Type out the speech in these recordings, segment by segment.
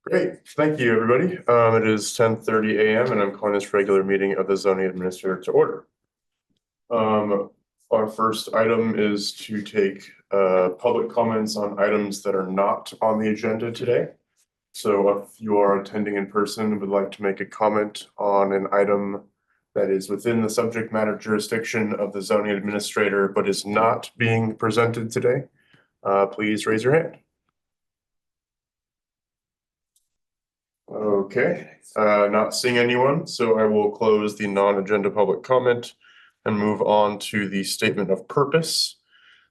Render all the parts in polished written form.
Great, thank you, everybody. It is 10:30 a.m. and I'm calling this regular meeting of the zoning administrator to order. Our first item is to take public comments on items that are not on the agenda today. So if you are attending in person and would like to make a comment on an item that is within the subject matter jurisdiction of the zoning administrator but is not being presented today, please raise your hand. Okay, not seeing anyone, so I will close the non-agenda public comment and move on to the statement of purpose.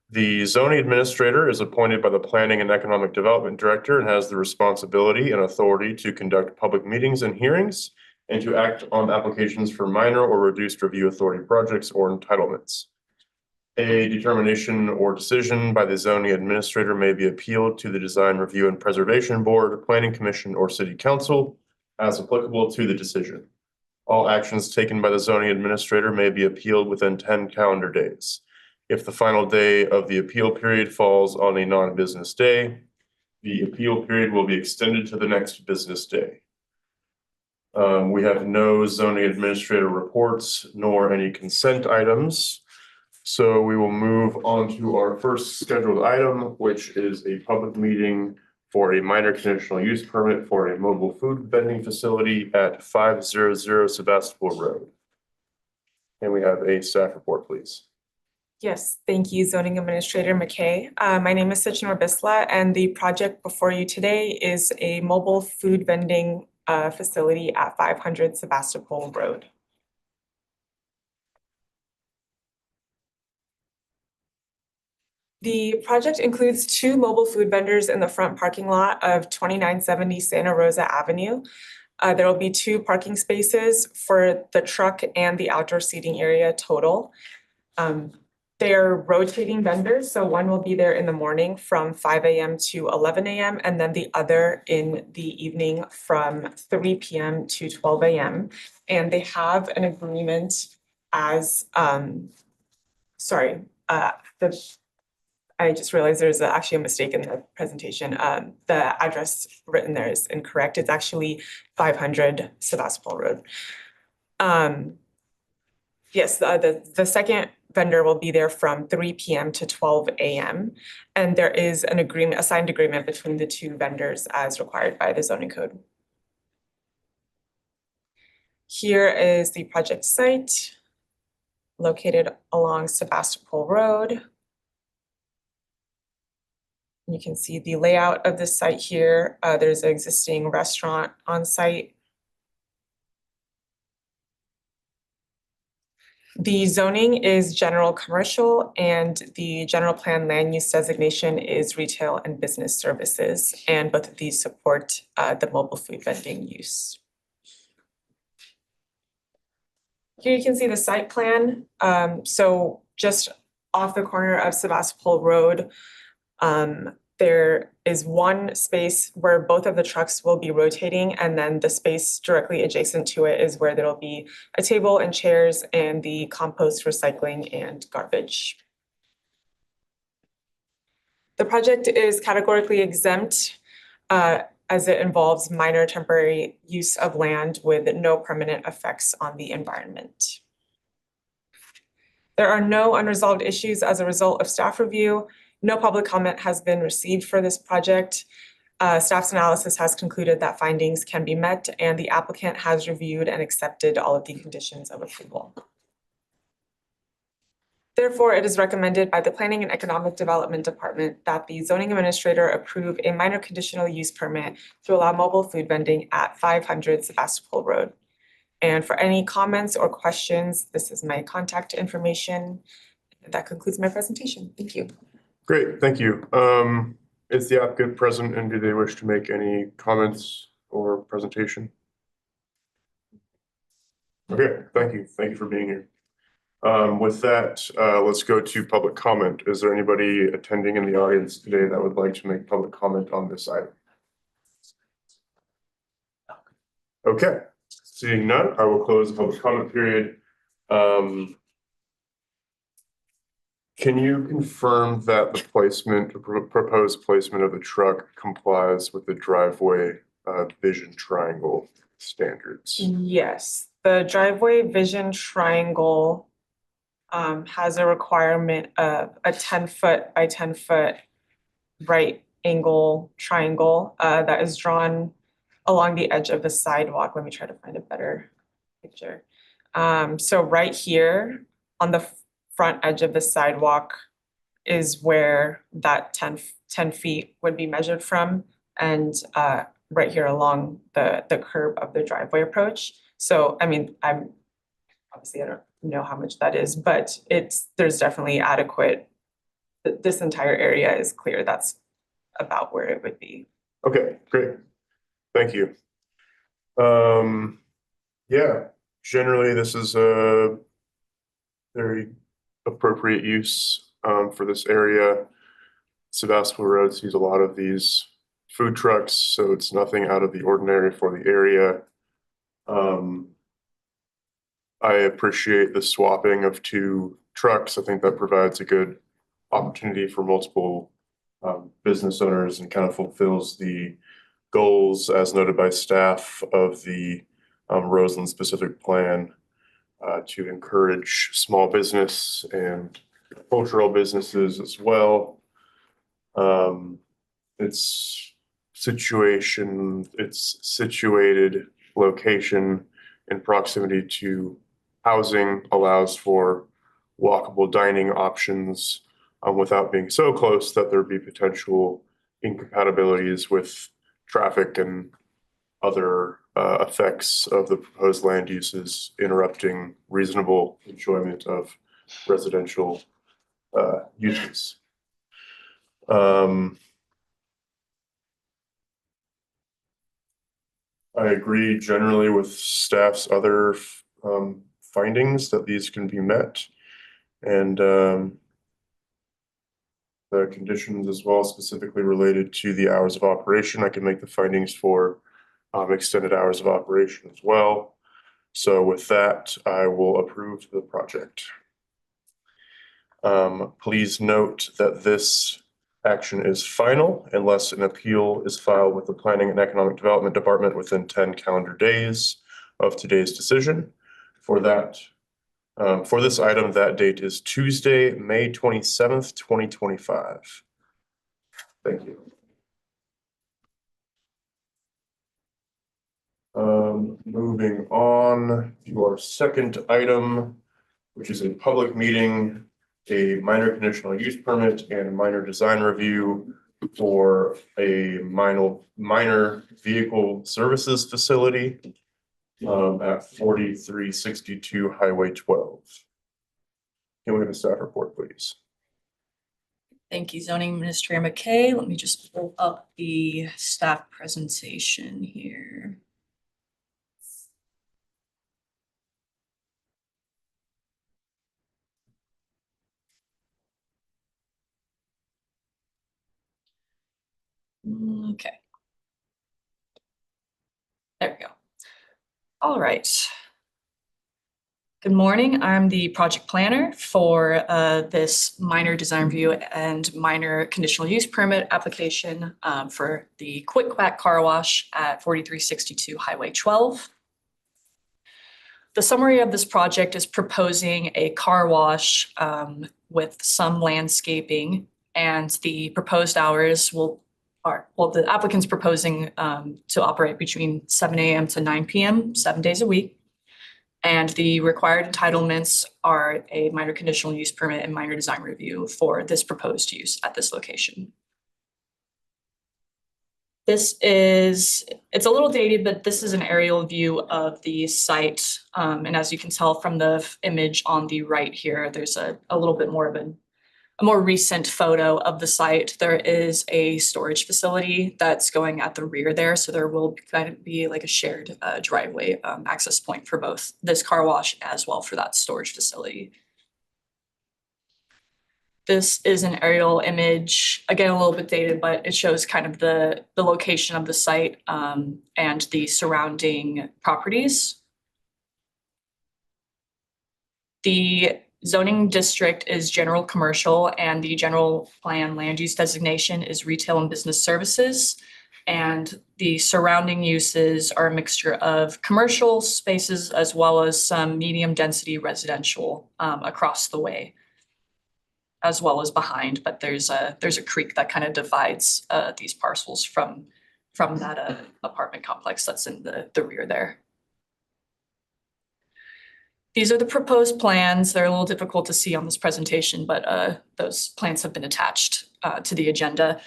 The zoning administrator is appointed by the Planning and Economic Development Director and has the responsibility and authority to conduct public meetings and hearings and to act on applications for minor or reduced review authority projects or entitlements. A determination or decision by the zoning administrator may be appealed to the Design Review and Preservation Board, Planning Commission, or City Council as applicable to the decision. All actions taken by the zoning administrator may be appealed within 10 calendar days. If the final day of the appeal period falls on a non-business day, the appeal period will be extended to the next business day. We have no zoning administrator reports nor any consent items. So we will move on to our first scheduled item, which is a public meeting for a minor conditional use permit for a mobile food vending facility at 500 Sebastopol Road. And we have a staff report, please. Yes, thank you, Zoning Administrator McKay. My name is Sachin Bisla, and the project before you today is a mobile food vending facility at 500 Sebastopol Road. The project includes two mobile food vendors in the front parking lot of 2970 Santa Rosa Avenue. There will be two parking spaces for the truck and the outdoor seating area total. They're rotating vendors, so one will be there in the morning from 5 a.m. to 11 a.m. and then the other in the evening from 3 p.m. to 12 a.m. And they have an agreement as, I just realized there's actually a mistake in the presentation. The address written there is incorrect. It's actually 500 Sebastopol Road. Yes, the second vendor will be there from 3 p.m. to 12 a.m. And there is an agreement, a signed agreement between the two vendors as required by the zoning code. Here is the project site located along Sebastopol Road. You can see the layout of the site here. There's an existing restaurant on site. The zoning is general commercial and the general plan land use designation is retail and business services. And both of these support the mobile food vending use. Here you can see the site plan. So just off the corner of Sebastopol Road, there is one space where both of the trucks will be rotating, and then the space directly adjacent to it is where there will be a table and chairs and the compost, recycling, and garbage. The project is categorically exempt as it involves minor temporary use of land with no permanent effects on the environment. There are no unresolved issues as a result of staff review. No public comment has been received for this project. Staff's analysis has concluded that findings can be met and the applicant has reviewed and accepted all of the conditions of approval. Therefore, it is recommended by the Planning and Economic Development Department that the zoning administrator approve a minor conditional use permit to allow mobile food vending at 500 Sebastopol Road. And for any comments or questions, this is my contact information. That concludes my presentation. Thank you. Great, thank you. Is the applicant present and do they wish to make any comments or presentation? Okay, thank you. Thank you for being here. With that, let's go to public comment. Is there anybody attending in the audience today that would like to make public comment on this item? Okay, seeing none, I will close the public comment period. Can you confirm that the placement, proposed placement of the truck complies with the driveway vision triangle standards. Yes, the driveway vision triangle has a requirement of a 10-foot by 10-foot right angle triangle that is drawn along the edge of the sidewalk. Let me try to find a better picture. So right here on the front edge of the sidewalk is where that 10 feet would be measured from, and right here along the curb of the driveway approach. So, I mean, I don't know how much that is, but there's definitely adequate. This entire area is clear. That's about where it would be. Okay, great. Thank you. Yeah, generally this is a very appropriate use for this area. Sebastopol Road sees a lot of these food trucks, so it's nothing out of the ordinary for the area. I appreciate the swapping of two trucks. I think that provides a good opportunity for multiple business owners and kind of fulfills the goals as noted by staff of the Roseland specific plan to encourage small business and cultural businesses as well. Its situated location in proximity to housing allows for walkable dining options without being so close that there'd be potential incompatibilities with traffic and other effects of the proposed land uses interrupting reasonable enjoyment of residential uses. I agree generally with staff's other findings that these can be met, and the conditions as well, specifically related to the hours of operation. I can make the findings for extended hours of operation as well. So with that, I will approve the project. Please note that this action is final unless an appeal is filed with the Planning and Economic Development Department within 10 calendar days of today's decision. For this item, that date is Tuesday, May 27th, 2025. Thank you. Moving on to our second item, which is a public meeting, a minor conditional use permit and minor design review for a minor vehicle services facility at 4362 Highway 12. Can we have a staff report, please? Thank you, Zoning Administrator McKay. Let me just pull up the staff presentation here. Okay. There we go. All right. Good morning. I'm the project planner for this minor design review and minor conditional use permit application for the Quick Quack Car Wash at 4362 Highway 12. The summary of this project is proposing a car wash with some landscaping, and the proposed hours the applicant's proposing to operate between 7 a.m. to 9 p.m., 7 days a week. And the required entitlements are a minor conditional use permit and minor design review for this proposed use at this location. It's a little dated, but this is an aerial view of the site. And as you can tell from the image on the right here, there's a little bit more of a more recent photo of the site. There is a storage facility that's going at the rear there. So there will kind of be like a shared driveway access point for both this car wash as well for that storage facility. This is an aerial image, again, a little bit dated, but it shows kind of the location of the site and the surrounding properties. The zoning district is general commercial, and the general plan land use designation is retail and business services. And the surrounding uses are a mixture of commercial spaces as well as some medium density residential across the way, as well as behind, but there's a creek that kind of divides these parcels from that apartment complex that's in the rear there. These are the proposed plans. They're a little difficult to see on this presentation, but those plans have been attached to the agenda.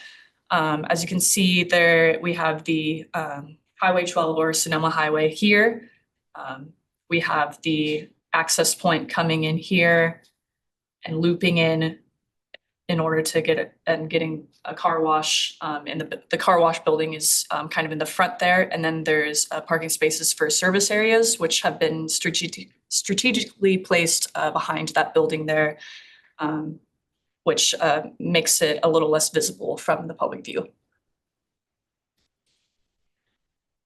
As you can see there, we have the Highway 12 or Sonoma Highway here. We have the access point coming in here and looping in order to get it and getting a car wash. And the car wash building is kind of in the front there. And then there's parking spaces for service areas, which have been strategically placed behind that building there, which makes it a little less visible from the public view.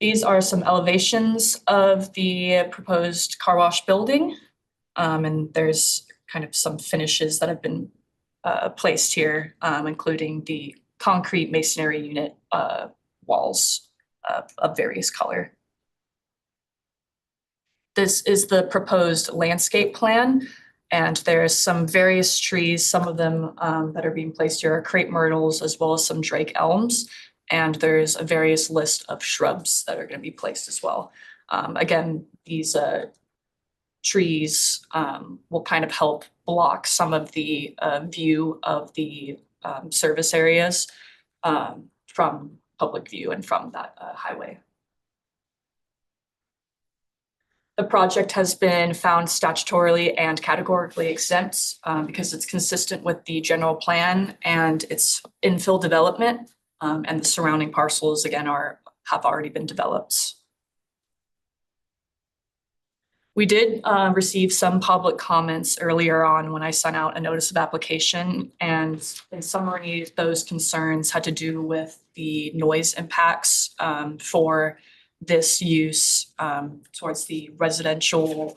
These are some elevations of the proposed car wash building. And there's kind of some finishes that have been placed here, including the concrete masonry unit walls of various color. This is the proposed landscape plan, and there's some various trees. Some of them that are being placed here are crepe myrtles as well as some drake elms, and there's a various list of shrubs that are going to be placed as well. Again, these trees will kind of help block some of the view of the service areas from public view and from that highway. The project has been found statutorily and categorically exempt because it's consistent with the general plan and it's infill development, and the surrounding parcels again have already been developed. We did receive some public comments earlier on when I sent out a notice of application, and in summary, those concerns had to do with the noise impacts for this use towards the residential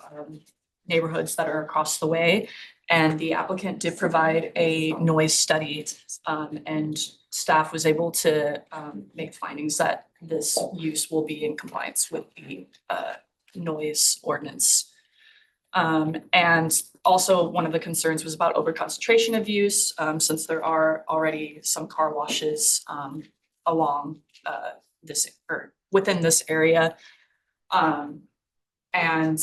neighborhoods that are across the way. And the applicant did provide a noise study, and staff was able to make findings that this use will be in compliance with the noise ordinance. And also one of the concerns was about overconcentration of use, since there are already some car washes along this or within this area. And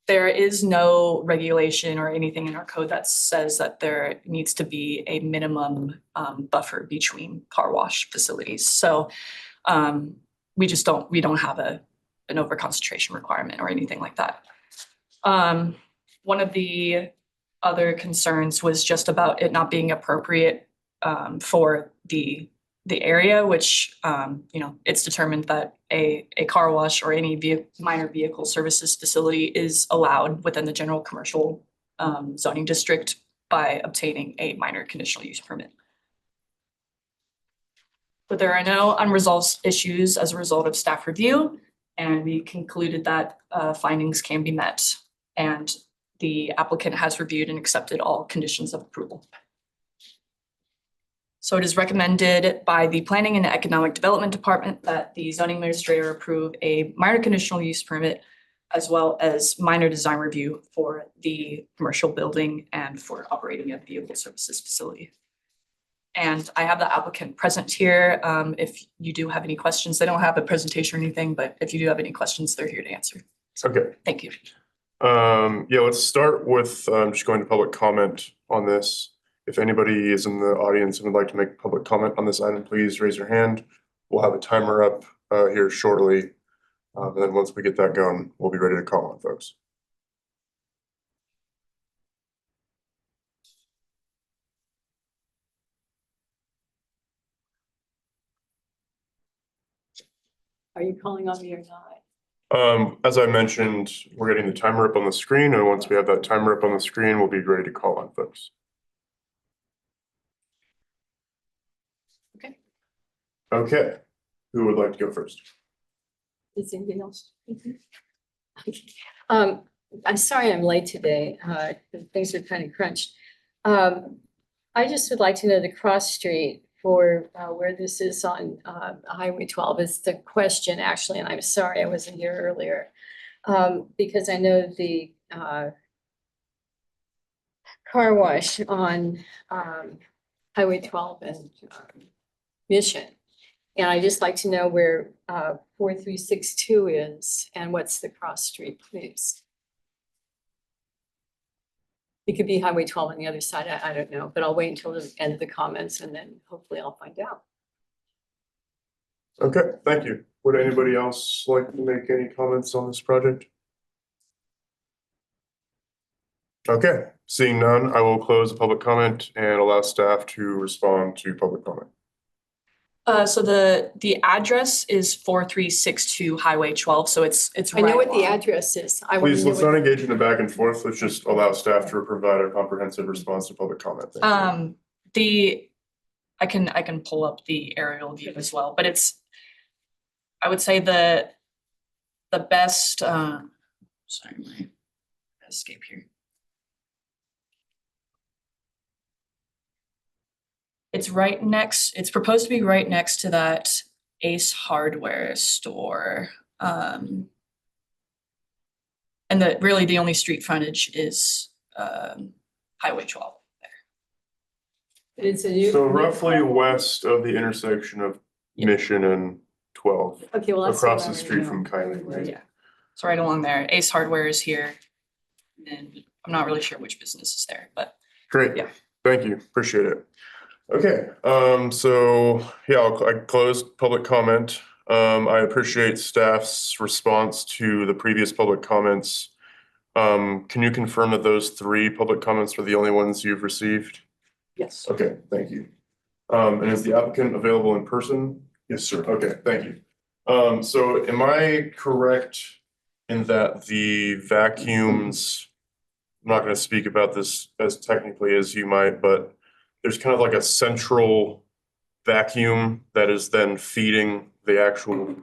there is no regulation or anything in our code that says that there needs to be a minimum buffer between car wash facilities. So we don't have an overconcentration requirement or anything like that. One of the other concerns was just about it not being appropriate for the area, which it's determined that a car wash or any minor vehicle services facility is allowed within the general commercial zoning district by obtaining a minor conditional use permit. But there are no unresolved issues as a result of staff review, and we concluded that findings can be met, and the applicant has reviewed and accepted all conditions of approval. So it is recommended by the Planning and Economic Development Department that the zoning administrator approve a minor conditional use permit as well as minor design review for the commercial building and for operating a vehicle services facility. And I have the applicant present here. If you do have any questions, they don't have a presentation or anything, but if you do have any questions, they're here to answer. Okay. Thank you. Yeah, let's start with just going to public comment on this. If anybody is in the audience and would like to make public comment on this item, please raise your hand. We'll have a timer up here shortly. And then once we get that going, we'll be ready to call on folks. Are you calling on me or not? As I mentioned, we're getting the timer up on the screen, and once we have that timer up on the screen, we'll be ready to call on folks. Okay. Okay, who would like to go first? Is anything else? Okay. I'm sorry I'm late today. Things are kind of crunched. I just would like to know the cross street for where this is on Highway 12 is the question actually, and I'm sorry I wasn't here earlier. Because I know the car wash on Highway 12 and Mission. And I'd just like to know where 4362 is and what's the cross street, please. It could be Highway 12 on the other side, I don't know, but I'll wait until the end of the comments and then hopefully I'll find out. Okay, thank you. Would anybody else like to make any comments on this project? Okay, seeing none, I will close the public comment and allow staff to respond to public comment. So the address is 4362 Highway 12, so it's I know right what the along. address is. I want Please, to know let's not what, engage in a back and forth. Let's just allow staff to provide a comprehensive response to public comment. Thank you. I can pull up the aerial view as well, but I would say the best, sorry, my escape here. It's proposed to be right next to that Ace Hardware store. And really the only street frontage is Highway 12 there. it's a new. So roughly west of the intersection of Yeah. Mission and 12, Okay, well, that's. across what the I street wanna from know. Kylie. Yeah, it's right along there. Ace Hardware is here. And I'm not really sure which business is there, but Great. Yeah. Thank you. Appreciate it. Okay, so yeah, I closed public comment. I appreciate staff's response to the previous public comments. Can you confirm that those 3 public comments were the only ones you've received? yes. Okay, thank you. And is the applicant available in person? Yes, sir. Okay, thank you. So am I correct in that the vacuums, I'm not gonna speak about this as technically as you might, but there's kind of like a central vacuum that is then feeding the actual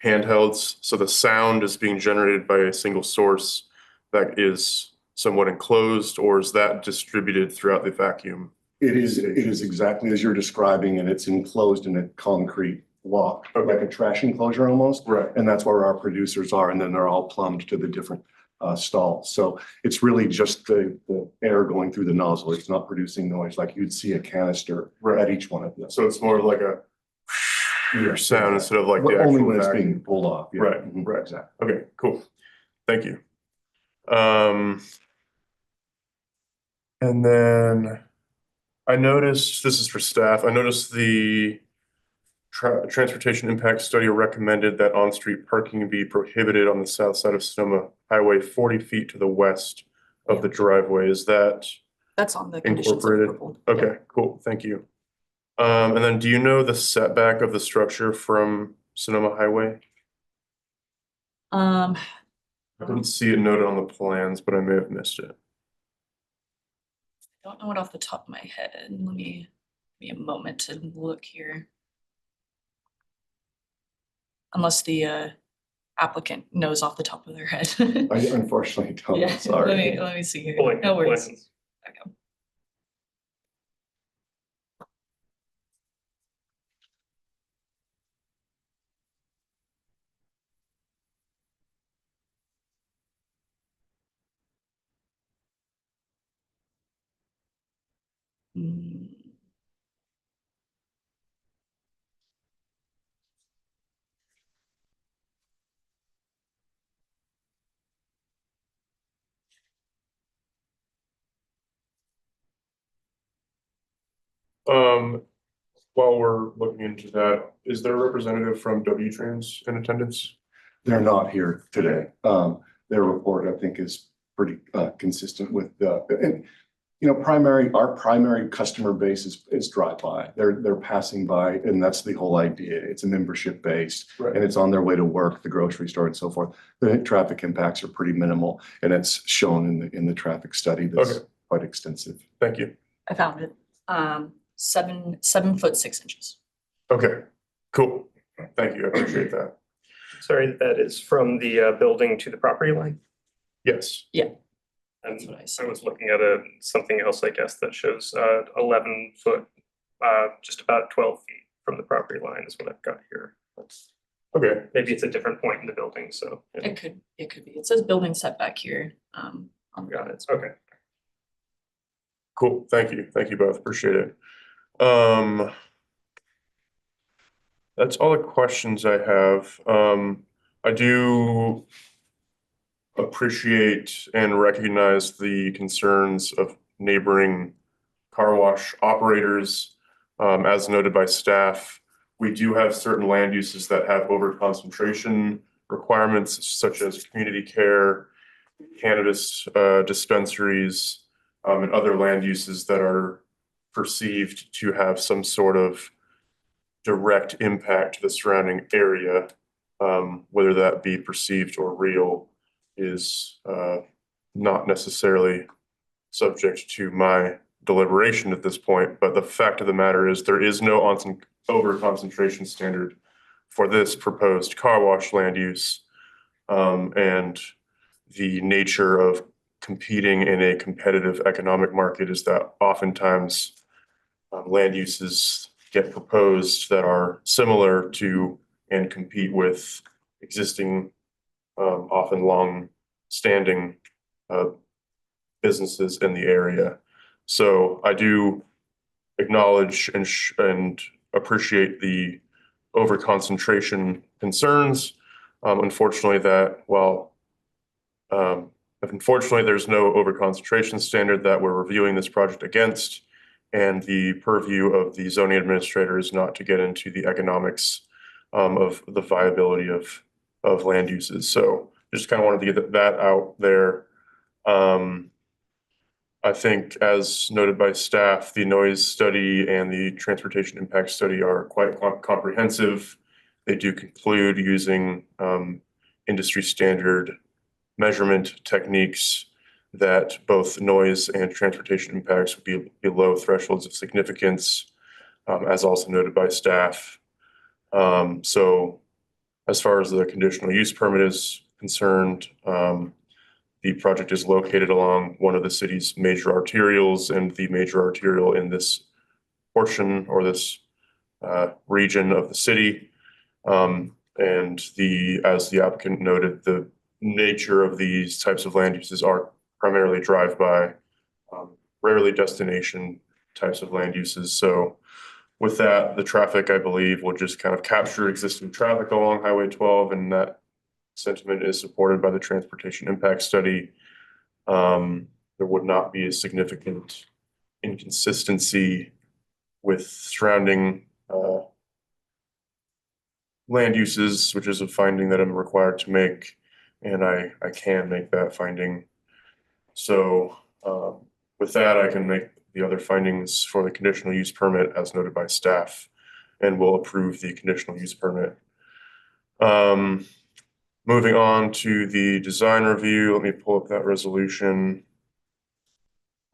handhelds. So the sound is being generated by a single source that is somewhat enclosed, or is that distributed throughout the vacuum? It is exactly as you're describing, and it's enclosed in a concrete block, like a trash enclosure almost. Right. And that's where our producers are, and then they're all plumbed to the different stalls. So it's really just the air going through the nozzle. It's not producing noise like you'd see a canister Right. at each one of them. So it's more like a sound instead of like the Only actual when it's vacuum. being pulled off. Yeah. Right, Mhm, right. Exactly. Okay, cool. Thank you. And then I noticed, this is for staff, I noticed the transportation impact study recommended that on-street parking be prohibited on the south side of Sonoma Highway 40 feet to the west of the driveway. Is that That's on the conditions of incorporated? approval. Okay, cool, thank you. And then do you know the setback of the structure from Sonoma Highway? I I didn't see it noted on the plans, but I may have missed it. don't know it off the top of my head. Let me give me a moment to look here. Unless the applicant knows off the top of their head. I unfortunately don't, Yeah, sorry. let me see here. Pulling No the worries. plans. Okay. Hmm. While we're looking into that, is there a representative from W-Trans in attendance? They're not here today. Their report, I think, is pretty consistent with and you know, our primary customer base is drive-by. They're passing by, and that's the whole idea. It's a membership based, Right. and it's on their way to work, the grocery store, and so forth. The traffic impacts are pretty minimal, and it's shown in the traffic study that's Okay. quite extensive. Thank you. I found it. 7 foot 6 inches. Okay, cool. Thank you. I appreciate that. Sorry, that is from the building to the property line? Yes. And That's what I I said. was looking at something else, I guess, that shows 11 foot just about 12 feet from the property line is what I've got here. Okay, Maybe it's a different point in the building, so. yeah. It could be. It says building setback here. On the Got it. Okay. cool. Thank you. Thank you both. Appreciate it. That's all the questions I have. I do appreciate and recognize the concerns of neighboring car wash operators. As noted by staff, we do have certain land uses that have over concentration requirements such as community care, cannabis dispensaries, and other land uses that are perceived to have some sort of direct impact to the surrounding area, whether that be perceived or real, is not necessarily subject to my deliberation at this point. But the fact of the matter is there is no over concentration standard for this proposed car wash land use. And the nature of competing in a competitive economic market is that oftentimes land uses get proposed that are similar to and compete with existing, often long-standing businesses in the area. So I do acknowledge and appreciate the over-concentration concerns. Unfortunately, there's no over-concentration standard that we're reviewing this project against. And the purview of the zoning administrator is not to get into the economics of the viability of land uses. So just kind of wanted to get that out there. I think, as noted by staff, the noise study and the transportation impact study are quite comprehensive. They do conclude using industry standard measurement techniques that both noise and transportation impacts would be below thresholds of significance, as also noted by staff. So as far as the conditional use permit is concerned, the project is located along one of the city's major arterials, and the major arterial in this portion or this region of the city. And as the applicant noted, the nature of these types of land uses are primarily drive-by, rarely destination types of land uses. So with that, the traffic, I believe, will just kind of capture existing traffic along Highway 12, and that sentiment is supported by the transportation impact study. There would not be a significant inconsistency with surrounding land uses, which is a finding that I'm required to make, and I can make that finding. So with that, I can make the other findings for the conditional use permit as noted by staff, and will approve the conditional use permit. Moving on to the design review, let me pull up that resolution.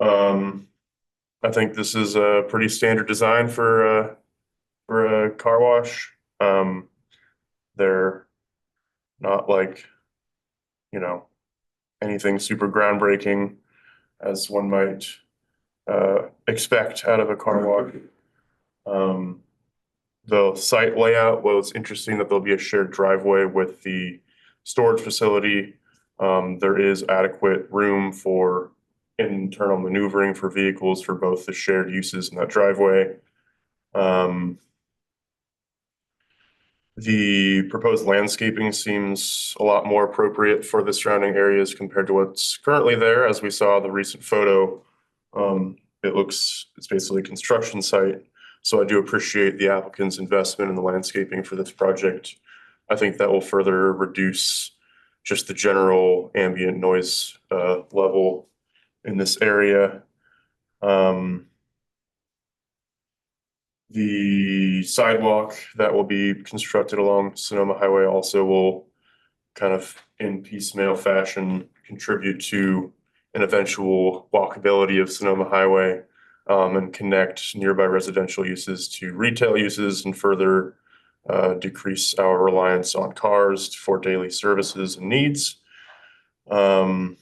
I think this is a pretty standard design for a car wash. They're not like, anything super groundbreaking as one might expect out of a car wash. The site layout was interesting that there'll be a shared driveway with the storage facility. There is adequate room for internal maneuvering for vehicles for both the shared uses in that driveway. The proposed landscaping seems a lot more appropriate for the surrounding areas compared to what's currently there. As we saw the recent photo, it's basically a construction site. So I do appreciate the applicant's investment in the landscaping for this project. I think that will further reduce just the general ambient noise level in this area. The sidewalk that will be constructed along Sonoma Highway also will kind of in piecemeal fashion contribute to an eventual walkability of Sonoma Highway, and connect nearby residential uses to retail uses and further decrease our reliance on cars for daily services and needs. And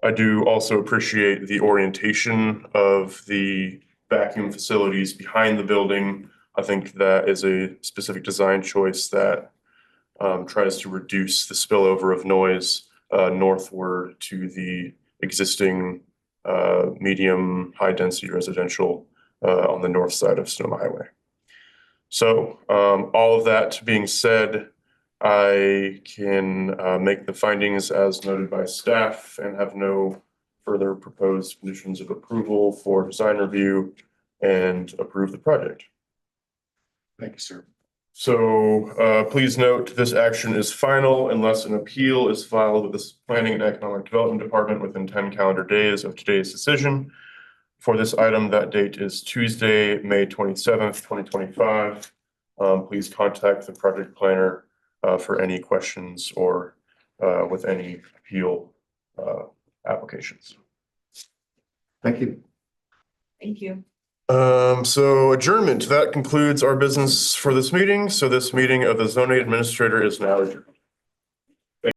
I do also appreciate the orientation of the vacuum facilities behind the building. I think that is a specific design choice that tries to reduce the spillover of noise northward to the existing medium, high-density residential on the north side of Sonoma Highway. So all of that being said, I can make the findings as noted by staff and have no further proposed conditions of approval for design review and approve the project. Thank you, sir. So please note, this action is final unless an appeal is filed with the Planning and Economic Development Department within 10 calendar days of today's decision. For this item, that date is Tuesday, May 27th, 2025. Please contact the project planner for any questions or with any appeal applications. Thank you. Thank you. So adjournment, that concludes our business for this meeting. So this meeting of the zoning administrator is now adjourned.